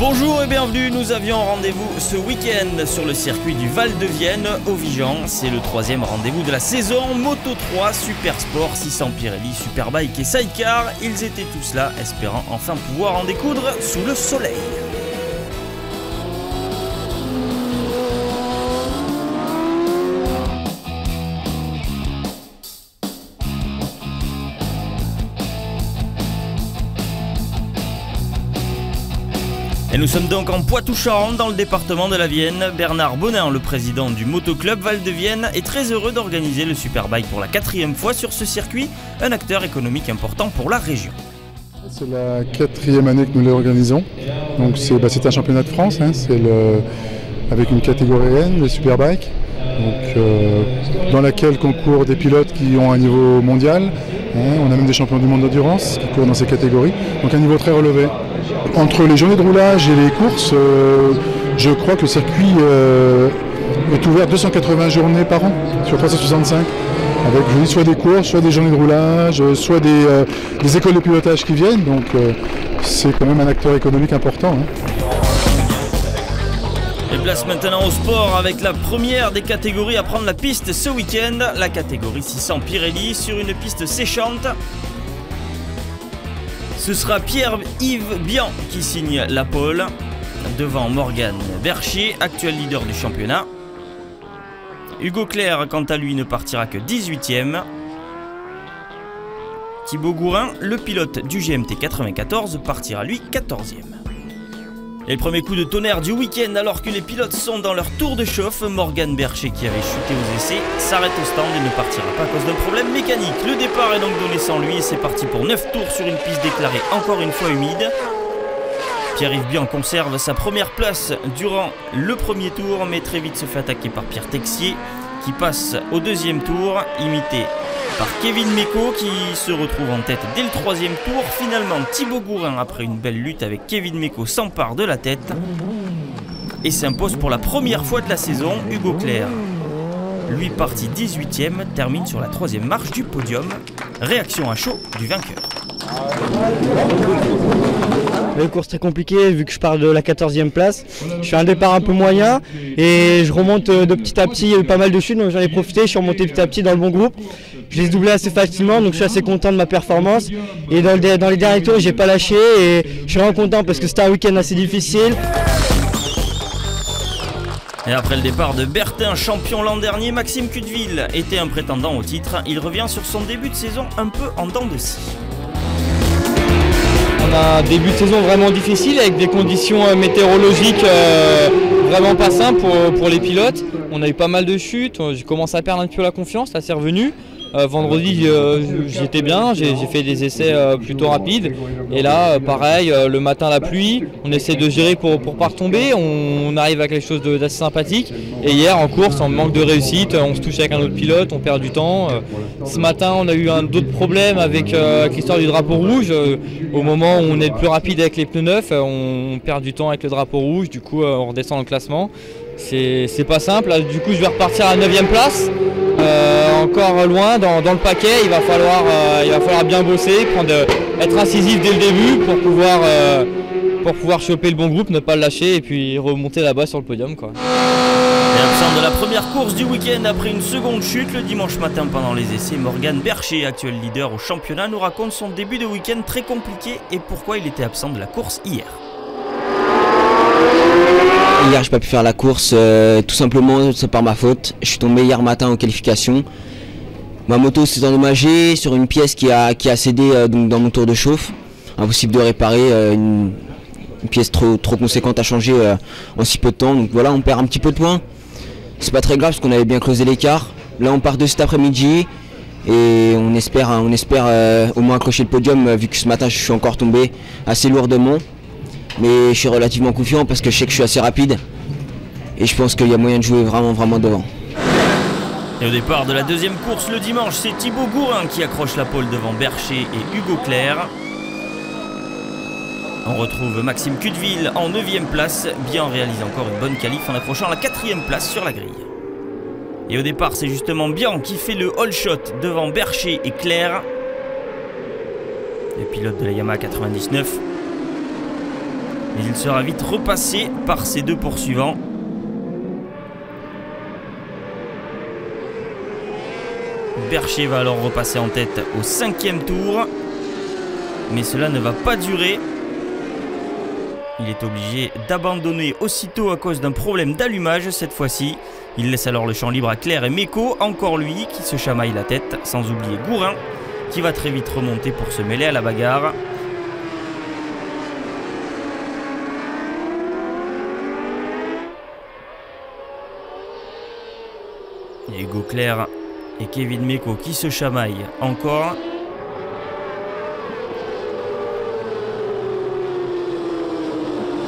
Bonjour et bienvenue, nous avions rendez-vous ce week-end sur le circuit du Val de Vienne au Vigan. C'est le troisième rendez-vous de la saison. Moto 3, Super Sport, 600 Pirelli, Superbike et Sidecar. Ils étaient tous là, espérant enfin pouvoir en découdre sous le soleil. Et nous sommes donc en Poitou-Charentes, dans le département de la Vienne. Bernard Bonin, le président du Motoclub Val de Vienne, est très heureux d'organiser le Superbike pour la 4e fois sur ce circuit, un acteur économique important pour la région. C'est la 4e année que nous l'organisons. Donc c'est un championnat de France, avec une catégorie N, le Superbike, dans laquelle concourent des pilotes qui ont un niveau mondial. On a même des champions du monde d'endurance qui courent dans ces catégories, donc un niveau très relevé. Entre les journées de roulage et les courses, je crois que le circuit est ouvert 280 journées par an, sur 365, avec soit des courses, soit des journées de roulage, soit des écoles de pilotage qui viennent, donc c'est quand même un acteur économique important. Et place maintenant au sport avec la première des catégories à prendre la piste ce week-end, la catégorie 600 Pirelli sur une piste séchante. Ce sera Pierre-Yves Bian qui signe la pole devant Morgan Bercher, actuel leader du championnat. Hugo Clerc, quant à lui, ne partira que 18e. Thibaut Gourin, le pilote du GMT 94, partira lui 14e. Et le premier coup de tonnerre du week-end alors que les pilotes sont dans leur tour de chauffe. Morgan Bercher, qui avait chuté aux essais, s'arrête au stand et ne partira pas à cause d'un problème mécanique. Le départ est donc donné sans lui et c'est parti pour 9 tours sur une piste déclarée encore une fois humide. Pierre-Yves Bian conserve sa première place durant le premier tour, mais très vite se fait attaquer par Pierre Texier qui passe au deuxième tour, imité par Kevin Mecco qui se retrouve en tête dès le troisième tour. Finalement, Thibaut Gourin, après une belle lutte avec Kevin Mecco, s'empare de la tête et s'impose pour la première fois de la saison. Hugo Clerc, lui parti 18e, termine sur la 3e marche du podium. Réaction à chaud du vainqueur. Une course très compliquée vu que je pars de la 14e place. Je fais un départ un peu moyen et je remonte de petit à petit. Il y a eu pas mal de chutes, donc j'en ai profité. Je suis remonté petit à petit dans le bon groupe. Je les ai doublés assez facilement, donc je suis assez content de ma performance. Et dans les derniers tours, j'ai pas lâché et je suis vraiment content parce que c'était un week-end assez difficile. Et après le départ de Bertin, champion l'an dernier, Maxime Cudeville était un prétendant au titre. Il revient sur son début de saison un peu en dents de scie. On a un début de saison vraiment difficile avec des conditions météorologiques vraiment pas simples pour les pilotes. On a eu pas mal de chutes, j'ai commencé à perdre un peu la confiance, là c'est revenu. Vendredi j'étais bien, j'ai fait des essais plutôt rapides et là pareil, le matin la pluie, on essaie de gérer pour pas retomber, on arrive à quelque chose d'assez sympathique et hier en course on manque de réussite, on se touche avec un autre pilote, on perd du temps. Ce matin on a eu d'autres problèmes avec l'histoire du drapeau rouge, au moment où on est le plus rapide avec les pneus neufs, on perd du temps avec le drapeau rouge, du coup on redescend dans le classement. C'est pas simple, là, du coup je vais repartir à la 9e place, encore loin dans le paquet, il va falloir bien bosser, être incisif dès le début pour pouvoir choper le bon groupe, ne pas le lâcher et puis remonter là-bas sur le podium, quoi. Et absent de la première course du week-end après une seconde chute le dimanche matin pendant les essais, Morgan Bercher, actuel leader au championnat, nous raconte son début de week-end très compliqué et pourquoi il était absent de la course hier. Hier, j'ai pas pu faire la course, tout simplement, c'est par ma faute. Je suis tombé hier matin en qualification. Ma moto s'est endommagée sur une pièce qui a cédé donc dans mon tour de chauffe. Impossible de réparer une pièce trop conséquente à changer en si peu de temps. Donc voilà, on perd un petit peu de points. C'est pas très grave parce qu'on avait bien closé l'écart. Là, on part de cet après-midi et on espère au moins accrocher le podium vu que ce matin, je suis encore tombé assez lourdement. Mais je suis relativement confiant parce que je sais que je suis assez rapide et je pense qu'il y a moyen de jouer vraiment devant. Et au départ de la deuxième course le dimanche, c'est Thibaut Gourin qui accroche la pole devant Bercher et Hugo Clerc. On retrouve Maxime Cudeville en 9e place, bien réalise encore une bonne qualif en accrochant la 4e place sur la grille. Et au départ, c'est justement Bian qui fait le all shot devant Bercher et Clerc. Le pilote de la Yamaha 99. Mais il sera vite repassé par ses deux poursuivants. Bercher va alors repasser en tête au 5e tour. Mais cela ne va pas durer. Il est obligé d'abandonner aussitôt à cause d'un problème d'allumage cette fois-ci. Il laisse alors le champ libre à Claire et Meko, encore lui qui se chamaille la tête, sans oublier Gourin qui va très vite remonter pour se mêler à la bagarre. Et Hugo Claire et Kevin Meko qui se chamaillent encore.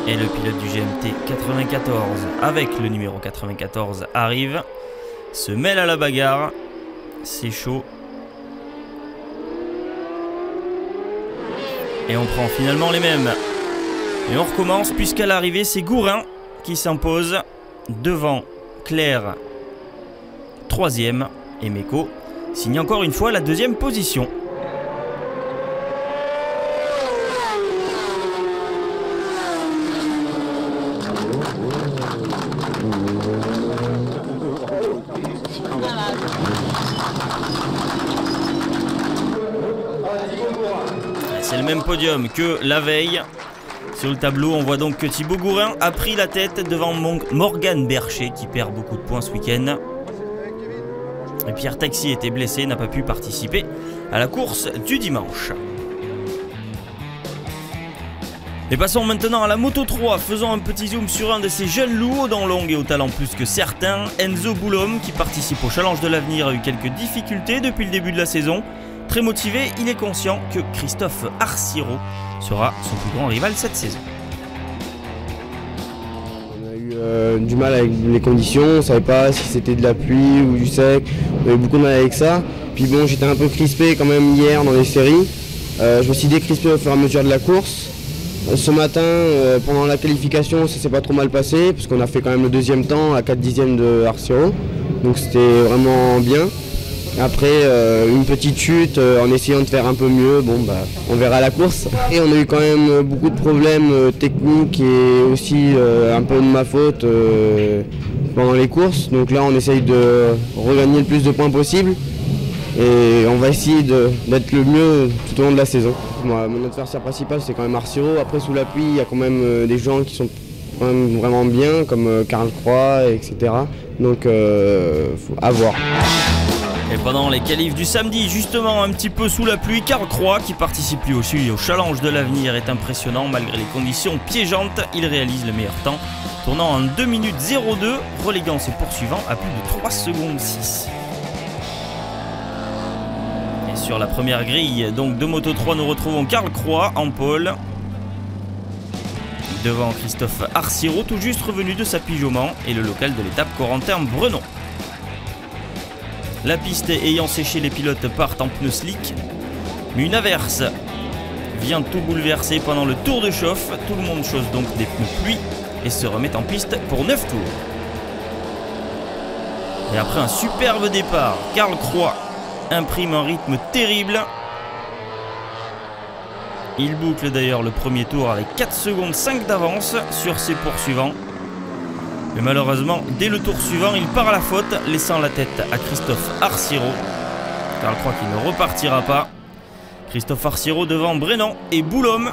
Et le pilote du GMT 94 avec le numéro 94 arrive, se mêle à la bagarre, c'est chaud. Et on prend finalement les mêmes. Et on recommence puisqu'à l'arrivée c'est Gourin qui s'impose devant Claire 3e et Meko signe encore une fois la 2e position. C'est le même podium que la veille. Sur le tableau, on voit donc que Thibaut Gourin a pris la tête devant Morgan Bercher qui perd beaucoup de points ce week-end. Et Pierre Taxi était blessé, n'a pas pu participer à la course du dimanche. Et passons maintenant à la Moto 3. Faisons un petit zoom sur un de ces jeunes loups aux dents longues et au talent plus que certains. Enzo Boulhomme, qui participe au Challenge de l'avenir, a eu quelques difficultés depuis le début de la saison. Très motivé, il est conscient que Christophe Arciro sera son plus grand rival cette saison. On a eu du mal avec les conditions, on ne savait pas si c'était de la pluie ou du sec, on avait beaucoup de mal avec ça. Puis bon, j'étais un peu crispé quand même hier dans les séries. Je me suis décrispé au fur et à mesure de la course. Ce matin, pendant la qualification, ça s'est pas trop mal passé, parce qu'on a fait quand même le 2e temps à 4 dixièmes de Arciro. Donc c'était vraiment bien. Après une petite chute en essayant de faire un peu mieux, bon bah on verra la course. Et on a eu quand même beaucoup de problèmes techniques et aussi un peu de ma faute pendant les courses. Donc là on essaye de regagner le plus de points possible et on va essayer d'être le mieux tout au long de la saison. Moi, mon adversaire principal c'est quand même Arciro. Après sous la pluie il y a quand même des gens qui sont quand même vraiment bien comme Karl Croix, etc. Donc faut à voir. Et pendant les qualifs du samedi, justement un petit peu sous la pluie, Karl Croix, qui participe lui aussi au Challenge de l'avenir, est impressionnant malgré les conditions piégeantes. Il réalise le meilleur temps, tournant en 2 minutes 02, reléguant ses poursuivants à plus de 3 secondes 6. Et sur la première grille donc de Moto 3, nous retrouvons Karl Croix en pole. Devant Christophe Arciro, tout juste revenu de sa Pigeauman, et le local de l'étape Corentin Brenon. La piste ayant séché, les pilotes partent en pneus slick. Mais une averse vient tout bouleverser pendant le tour de chauffe. Tout le monde chausse donc des pneus pluie et se remet en piste pour 9 tours. Et après un superbe départ, Karl Croix imprime un rythme terrible. Il boucle d'ailleurs le premier tour avec 4 secondes 5 d'avance sur ses poursuivants. Mais malheureusement, dès le tour suivant, il part à la faute, laissant la tête à Christophe Arciro. Karl Croix qui ne repartira pas. Christophe Arciro devant Brenon et Boulhomme.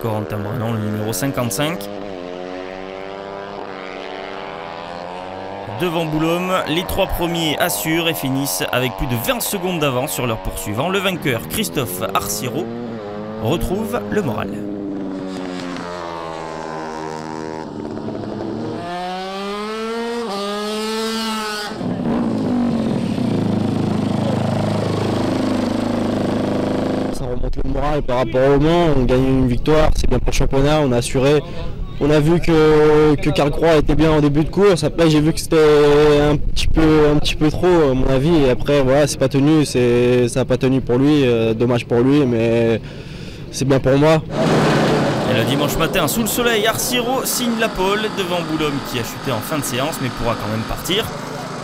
Corentin Brenon, le numéro 55. Devant Boulhomme, les 3 premiers assurent et finissent avec plus de 20 secondes d'avance sur leur poursuivant. Le vainqueur, Christophe Arciro, retrouve le moral. Le moral par rapport au Mans, on gagne une victoire, c'est bien pour le championnat, on a assuré. On a vu que Karl Croix était bien en début de course, après j'ai vu que c'était un petit peu trop à mon avis, et après voilà, c'est pas tenu, ça n'a pas tenu pour lui, dommage pour lui, mais c'est bien pour moi. Et le dimanche matin, sous le soleil, Arciro signe la pole devant Boulhomme qui a chuté en fin de séance mais pourra quand même partir.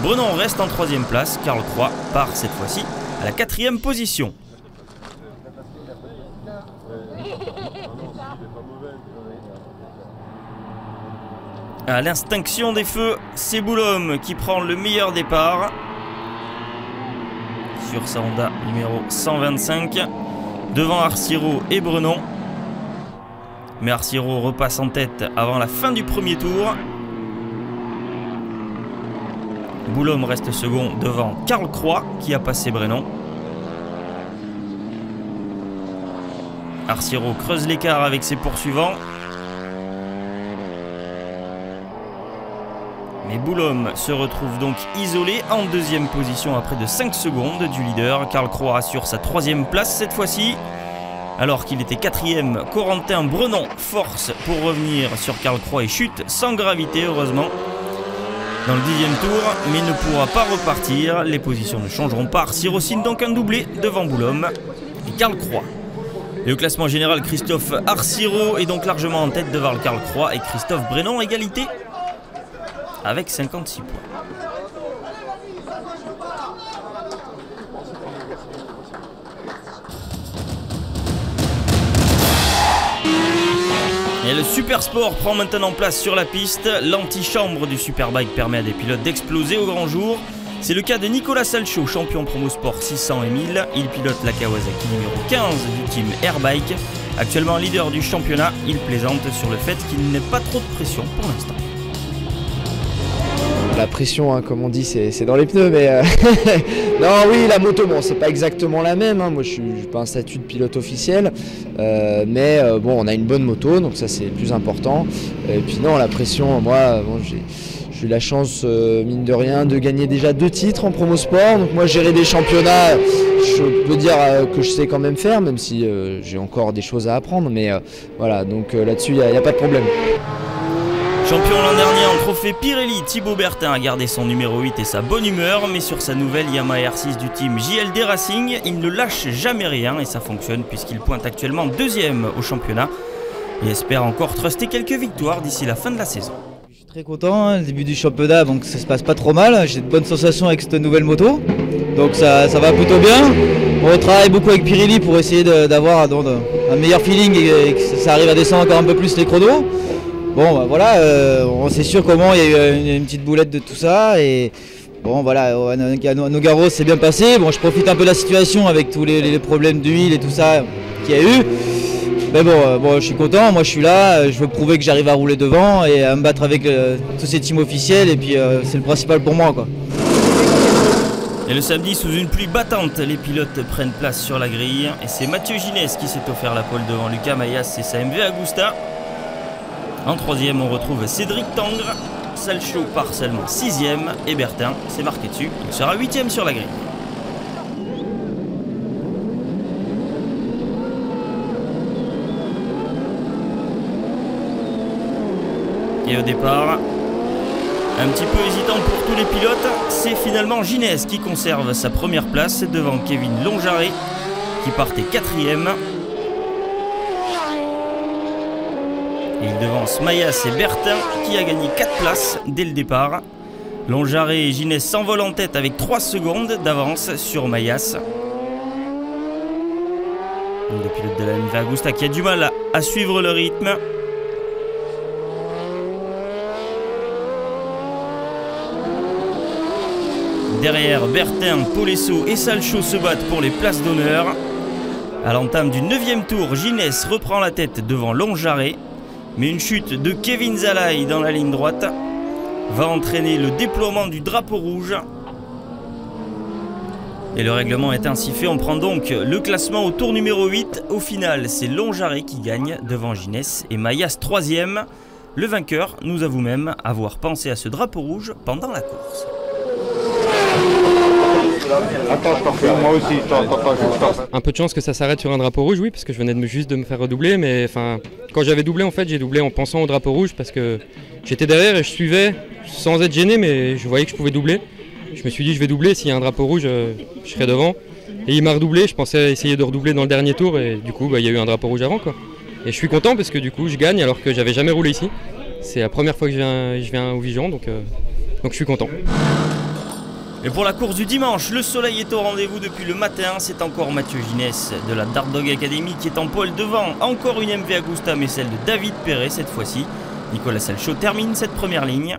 Brenon reste en 3e place, Karl Croix part cette fois-ci à la 4e position. À l'extinction des feux, c'est Boulhomme qui prend le meilleur départ sur sa Honda numéro 125 devant Arciro et Brenon. Mais Arciro repasse en tête avant la fin du premier tour. Boulhomme reste second devant Karl Croix qui a passé Brenon. Arciro creuse l'écart avec ses poursuivants. Mais Boulhomme se retrouve donc isolé en deuxième position à près de 5 secondes du leader. Karl Croix assure sa troisième place cette fois-ci. Alors qu'il était quatrième, Corentin Brenon force pour revenir sur Karl Croix et chute sans gravité heureusement dans le 10e tour, mais ne pourra pas repartir. Les positions ne changeront pas. Arciro signe donc un doublé devant Boulhomme et Karl Croix. Et au classement général, Christophe Arciro est donc largement en tête devant Karl Croix et Christophe Brenon, égalité avec 56 points. Et le Super Sport prend maintenant place sur la piste. L'antichambre du Superbike permet à des pilotes d'exploser au grand jour. C'est le cas de Nicolas Salchaud, champion Promo Sport 600 et 1000. Il pilote la Kawasaki numéro 15 du team Airbike. Actuellement leader du championnat, il plaisante sur le fait qu'il n'ait pas trop de pression pour l'instant. La pression, hein, comme on dit, c'est dans les pneus, mais non, oui, la moto, bon, c'est pas exactement la même. Hein. Moi, je n'ai pas un statut de pilote officiel, mais bon, on a une bonne moto, donc ça, c'est le plus important. Et puis non, la pression, moi, bon, j'ai eu la chance, mine de rien, de gagner déjà 2 titres en Promo Sport. Donc moi, gérer des championnats, je peux dire que je sais quand même faire, même si j'ai encore des choses à apprendre. Mais voilà, donc là-dessus, il n'y a pas de problème. Champion l'an dernier en trophée Pirelli, Thibaut Bertin a gardé son numéro 8 et sa bonne humeur, mais sur sa nouvelle Yamaha R6 du team JLD Racing, il ne lâche jamais rien et ça fonctionne puisqu'il pointe actuellement 2e au championnat et espère encore truster quelques victoires d'ici la fin de la saison. Je suis très content, hein, le début du championnat, donc ça se passe pas trop mal, j'ai de bonnes sensations avec cette nouvelle moto, donc ça va plutôt bien. On travaille beaucoup avec Pirelli pour essayer d'avoir un meilleur feeling et que ça arrive à descendre encore un peu plus les chronos. Bon bah voilà, on sait sûr comment il y a eu une petite boulette de tout ça et bon voilà, à Nogaro c'est bien passé. Bon, je profite un peu de la situation avec tous les problèmes d'huile et tout ça qu'il y a eu. Mais bon, je suis content, moi je suis là, je veux prouver que j'arrive à rouler devant et à me battre avec tous ces teams officiels et puis c'est le principal pour moi, quoi. Et le samedi, sous une pluie battante, les pilotes prennent place sur la grille et c'est Mathieu Ginès qui s'est offert la pole devant Lucas Mayas et sa MV Agusta. En 3e, on retrouve Cédric Tangre. Salchaud part seulement 6e et Bertin s'est marqué dessus. Il sera 8e sur la grille. Et au départ, un petit peu hésitant pour tous les pilotes, c'est finalement Ginès qui conserve sa première place devant Kevin Longaret qui partait 4e. Et il devance Mayas et Bertin qui a gagné 4 places dès le départ. Longaret et Ginès s'envolent en tête avec 3 secondes d'avance sur Mayas. Le pilote de la MV Agusta qui a du mal à suivre le rythme. Derrière, Bertin, Polesso et Salchaud se battent pour les places d'honneur. À l'entame du 9e tour, Ginès reprend la tête devant Longaret. Mais une chute de Kevin Zalaï dans la ligne droite va entraîner le déploiement du drapeau rouge. Et le règlement est ainsi fait. On prend donc le classement au tour numéro 8. Au final, c'est Longaret qui gagne devant Ginès et Mayas 3e. Le vainqueur nous avoue même avoir pensé à ce drapeau rouge pendant la course. Attends, je t'en fais moi aussi, Un peu de chance que ça s'arrête sur un drapeau rouge, oui, parce que je venais juste de me faire redoubler, mais enfin, quand j'avais doublé, en fait, j'ai doublé en pensant au drapeau rouge parce que j'étais derrière et je suivais sans être gêné, mais je voyais que je pouvais doubler. Je me suis dit, je vais doubler, s'il y a un drapeau rouge, je serai devant. Et il m'a redoublé, je pensais essayer de redoubler dans le dernier tour et du coup, il y a eu un drapeau rouge avant, quoi. Et je suis content parce que du coup, je gagne alors que j'avais jamais roulé ici. C'est la première fois que je viens au Vigeant, donc je suis content. Et pour la course du dimanche, le soleil est au rendez-vous depuis le matin. C'est encore Mathieu Ginès de la Dart Dog Academy qui est en pole devant encore une MV Agusta, mais celle de David Perret cette fois-ci. Nicolas Salchaud termine cette première ligne.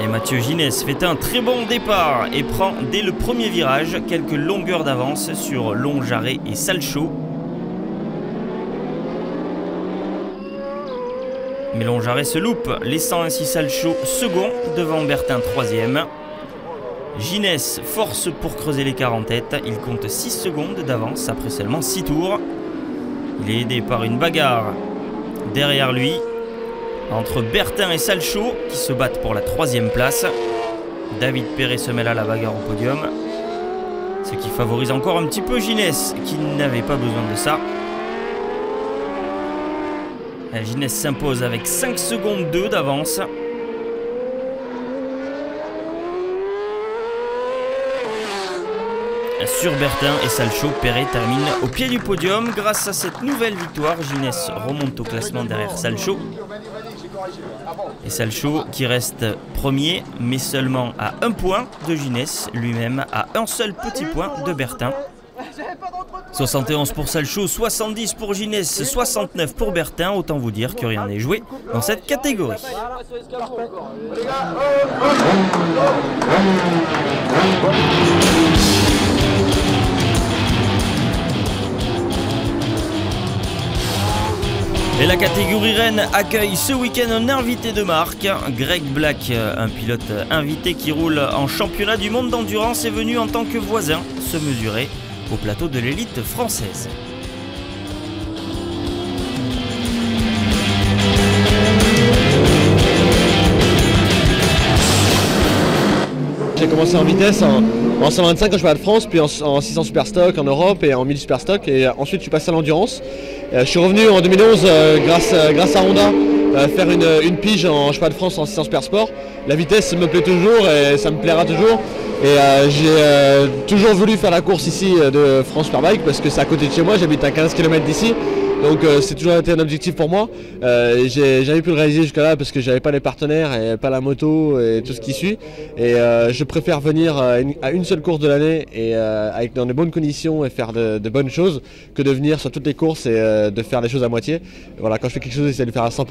Et Mathieu Ginès fait un très bon départ et prend dès le premier virage quelques longueurs d'avance sur Longjarret et Salchaud. Mais Longjarret se loupe, laissant ainsi Salchaud second devant Bertin troisième. Ginès force pour creuser l'écart en tête, il compte 6 secondes d'avance après seulement 6 tours. Il est aidé par une bagarre derrière lui, entre Bertin et Salchaud qui se battent pour la troisième place. David Perret se mêle à la bagarre au podium, ce qui favorise encore un petit peu Ginès qui n'avait pas besoin de ça. Ginès s'impose avec 5 secondes 2 d'avance. Sur Bertin et Salchaud, Perret termine au pied du podium. Grâce à cette nouvelle victoire, Ginès remonte au classement derrière Salchaud. Et Salchaud qui reste premier, mais seulement à 1 point de Ginès, lui-même à un seul petit point de Bertin. 71 pour Salchaud, 70 pour Ginès, 69 pour Bertin. Autant vous dire que rien n'est joué dans cette catégorie. Et la catégorie Rennes accueille ce week-end un invité de marque. Greg Black, un pilote invité qui roule en championnat du monde d'endurance, est venu en tant que voisin se mesurer au plateau de l'élite française. J'ai commencé en vitesse en 125 quand je suis de France, puis en 600 super stock en Europe et en 1000 super stock, et ensuite je suis passé à l'endurance. Je suis revenu en 2011 grâce à Honda faire une pige en cheval de France en 600 super sport. La vitesse me plaît toujours et ça me plaira toujours. Et j'ai toujours voulu faire la course ici de France Superbike parce que c'est à côté de chez moi, j'habite à 15 km d'ici. Donc c'est toujours été un objectif pour moi. J'ai jamais pu le réaliser jusqu'à là parce que j'avais pas les partenaires et pas la moto et tout ce qui suit. Et je préfère venir à une seule course de l'année et dans de bonnes conditions et faire de bonnes choses que de venir sur toutes les courses et de faire les choses à moitié. Voilà, quand je fais quelque chose, j'essaie de le faire à 100%.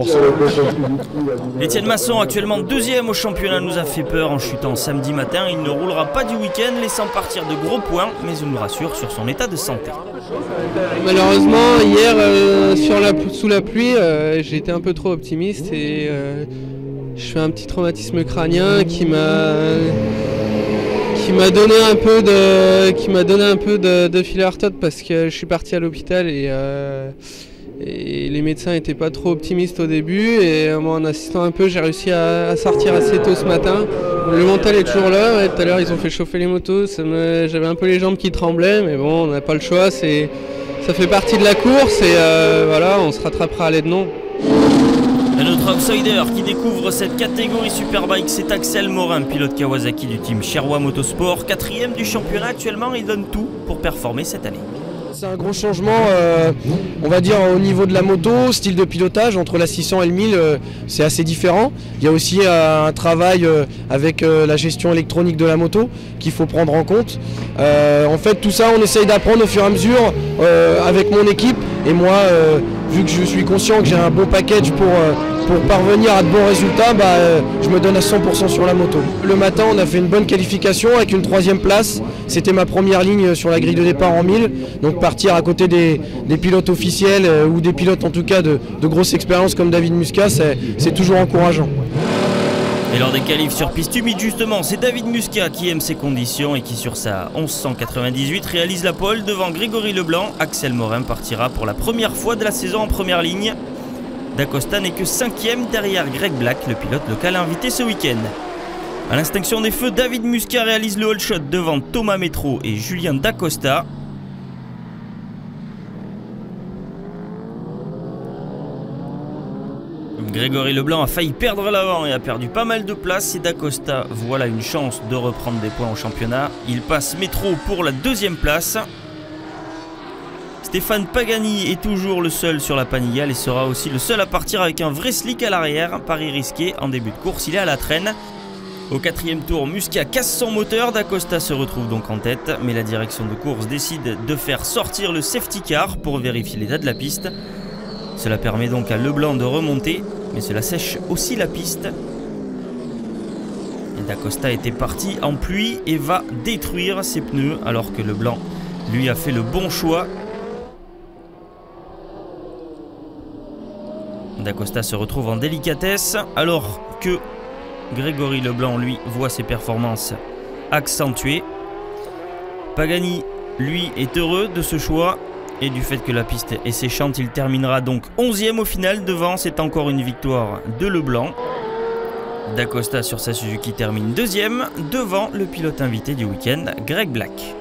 Étienne Masson, actuellement deuxième au championnat, nous a fait peur en chutant samedi matin. Il ne roulera pas du week-end, laissant partir de gros points, mais il nous rassure sur son état de santé. Malheureusement, hier, sous la pluie, j'ai été un peu trop optimiste et je fais un petit traumatisme crânien qui m'a donné un peu de fil à retordre parce que je suis parti à l'hôpital et les médecins n'étaient pas trop optimistes au début, et en assistant un peu, j'ai réussi à sortir assez tôt ce matin. Le mental est toujours là, ouais, tout à l'heure ils ont fait chauffer les motos, j'avais un peu les jambes qui tremblaient, mais bon, on n'a pas le choix, ça fait partie de la course et voilà, on se rattrapera à l'aide non. Un autre outsider qui découvre cette catégorie Superbike, c'est Axel Morin, pilote Kawasaki du team Sherwa Motorsport, 4e du championnat actuellement. Il donne tout pour performer cette année. C'est un gros changement, on va dire au niveau de la moto, style de pilotage entre la 600 et le 1000, c'est assez différent. Il y a aussi un travail avec la gestion électronique de la moto qu'il faut prendre en compte. En fait, tout ça, on essaye d'apprendre au fur et à mesure avec mon équipe. Et moi, vu que je suis conscient que j'ai un bon package pour parvenir à de bons résultats, je me donne à 100% sur la moto. Le matin, on a fait une bonne qualification avec une 3e place. C'était ma première ligne sur la grille de départ en 1000. Donc partir à côté des pilotes officiels ou des pilotes en tout cas de grosses expériences comme David Muscat, c'est toujours encourageant. Et lors des qualifs sur piste humide, justement, c'est David Muscat qui aime ces conditions et qui, sur sa 1198, réalise la pole devant Grégory Leblanc. Axel Morin partira pour la première fois de la saison en première ligne. Dacosta n'est que 5e derrière Greg Black, le pilote local invité ce week-end. À l'extinction des feux, David Muscat réalise le all shot devant Thomas Métro et Julien Dacosta. Grégory Leblanc a failli perdre l'avant et a perdu pas mal de place, et Dacosta voilà une chance de reprendre des points au championnat. Il passe Métro pour la 2e place. Stéphane Pagani est toujours le seul sur la Panigale et sera aussi le seul à partir avec un vrai slick à l'arrière. Pari risqué en début de course, il est à la traîne. Au 4e tour, Musca casse son moteur, D'Acosta se retrouve donc en tête, mais la direction de course décide de faire sortir le safety car pour vérifier l'état de la piste. Cela permet donc à Leblanc de remonter, mais cela sèche aussi la piste. Et D'Acosta était parti en pluie et va détruire ses pneus, alors que Leblanc lui a fait le bon choix. D'Acosta se retrouve en délicatesse, alors que Grégory Leblanc, lui, voit ses performances accentuées. Pagani, lui, est heureux de ce choix et du fait que la piste est séchante. Il terminera donc 11e au final. Devant, c'est encore une victoire de Leblanc. D'Acosta sur sa Suzuki termine 2e, devant le pilote invité du week-end, Greg Black.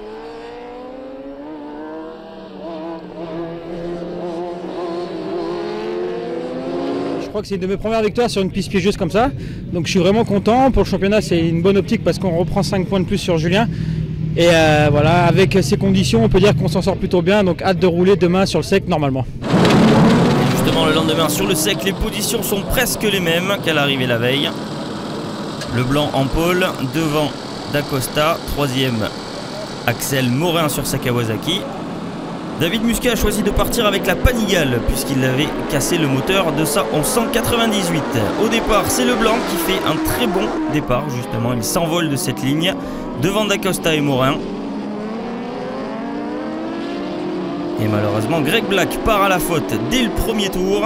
Je crois que c'est une de mes premières victoires sur une piste piégeuse comme ça. Donc je suis vraiment content. Pour le championnat, c'est une bonne optique parce qu'on reprend 5 points de plus sur Julien. Et voilà, avec ces conditions, on peut dire qu'on s'en sort plutôt bien. Donc hâte de rouler demain sur le sec normalement. Et justement, le lendemain sur le sec, les positions sont presque les mêmes qu'à l'arrivée la veille. Leblanc en pôle, devant D'Acosta, 3e Axel Morin sur sa Kawasaki. David Musca a choisi de partir avec la Panigale puisqu'il avait cassé le moteur de sa 1198. Au départ, c'est Leblanc qui fait un très bon départ, justement. Il s'envole de cette ligne devant D'Acosta et Morin. Et malheureusement, Greg Black part à la faute dès le premier tour.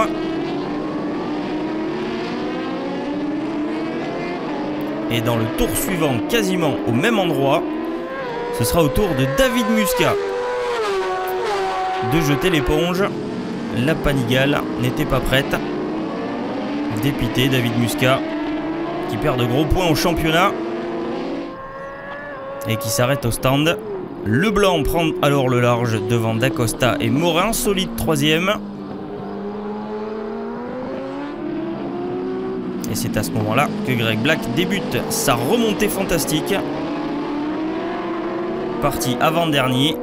Et dans le tour suivant, quasiment au même endroit, ce sera au tour de David Musca de jeter l'éponge. La Panigale n'était pas prête. Dépité, David Musca qui perd de gros points au championnat et qui s'arrête au stand. Leblanc prend alors le large devant D'Acosta et Morin, solide 3e. Et c'est à ce moment-là que Greg Black débute sa remontée fantastique. Parti avant-dernier.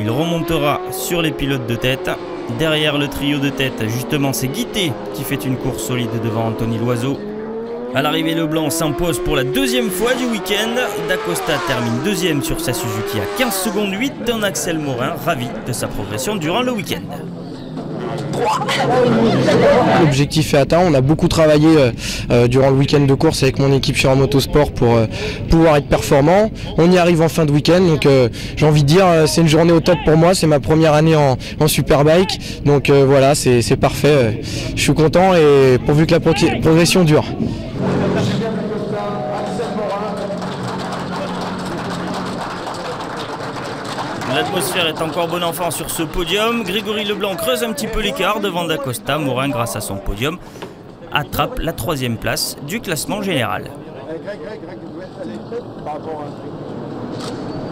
Il remontera sur les pilotes de tête. Derrière le trio de tête, justement, c'est Guité qui fait une course solide devant Anthony Loiseau. À l'arrivée, Leblanc s'impose pour la 2e fois du week-end. D'Acosta termine 2e sur sa Suzuki à 15 secondes 8 d'un Axel Morin, ravi de sa progression durant le week-end. L'objectif est atteint, on a beaucoup travaillé durant le week-end de course avec mon équipe chez Motorsport pour pouvoir être performant. On y arrive en fin de week-end, donc j'ai envie de dire c'est une journée au top pour moi, c'est ma première année en Superbike, donc voilà, c'est parfait, je suis content et pourvu que la progression dure. L'atmosphère est encore bon enfant sur ce podium. Grégory Leblanc creuse un petit peu l'écart devant D'Acosta. Morin, grâce à son podium, attrape la 3e place du classement général.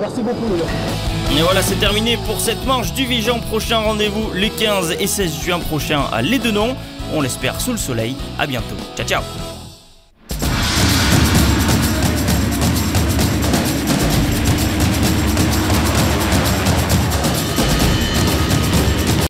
Merci beaucoup. Et voilà, c'est terminé pour cette manche du Vigan. Prochain rendez-vous les 15 et 16 juin prochains à Les Denons. On l'espère sous le soleil. À bientôt. Ciao, ciao.